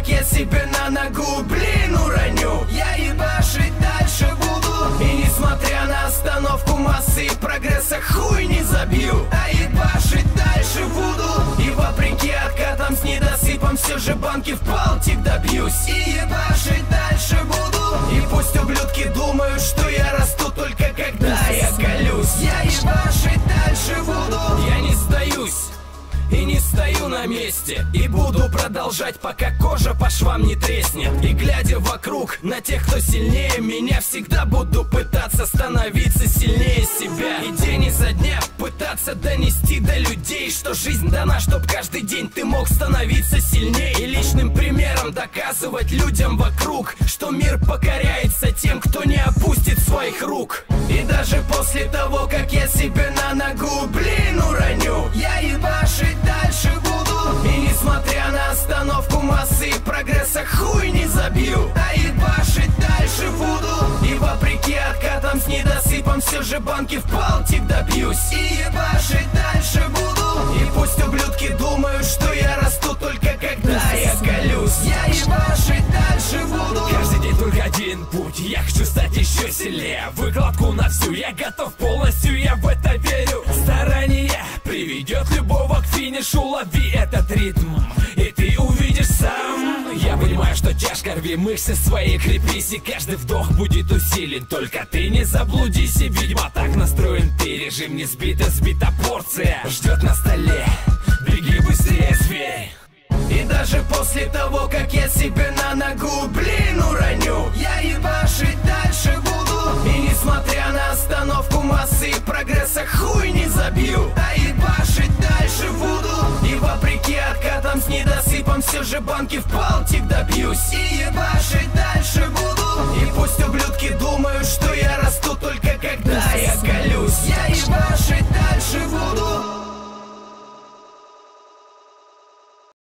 как я себе на ногу, блин, уроню. Я ебашить дальше буду, и несмотря на остановку массы и прогресса, хуй не забью. А ебашить дальше буду, и вопреки откатам с недосыпом все же банки в палтик добьюсь. И ебашить дальше буду, и пусть ублюдки думают, что я расту только когда я колюсь. Я ебашить дальше буду, я не сдаюсь и не стою на месте, и буду продолжать, пока кожа по швам не треснет. И глядя вокруг на тех, кто сильнее меня, всегда буду пытаться становиться сильнее себя. И день изо дня пытаться донести до людей, что жизнь дана, чтоб каждый день ты мог становиться сильнее. И личным примером доказывать людям вокруг, что мир покоряется тем, кто не опустит своих рук. И даже после того, как я себе на ногу, блин, уроню, я ебашить дальше буду, и несмотря на остановку массы и прогресса, хуй не забью. А ебашить дальше буду, и вопреки откатам с недосыпом все же банки в палтик добьюсь. И ебашить дальше буду, и пусть ублюдки думают, что я расту только когда я колюсь. Я ебашить дальше буду. Каждый день только один путь, я хочу стать еще сильнее. Выкладку на всю, я готов полностью, я в это верю. Старание приведет любого к финишу, лови этот ритм, и ты увидишь сам. Я понимаю, что тяжко, рви мышцы свои, крепись, и каждый вдох будет усилен. Только ты не заблудись, и, видимо, так настроен ты. Режим не сбит, сбита порция ждет на столе, беги быстрее, зверь. И даже после того, как я себе на ногу, блин, уроню, я ебашить дальше буду, и несмотря на остановку массы и прогресса, хуй не забью. А ебашить дальше буду, и вопреки откатам с недосыпом все же банки в палтик добьюсь. И ебашить дальше буду, и пусть ублюдки думают, что я расту только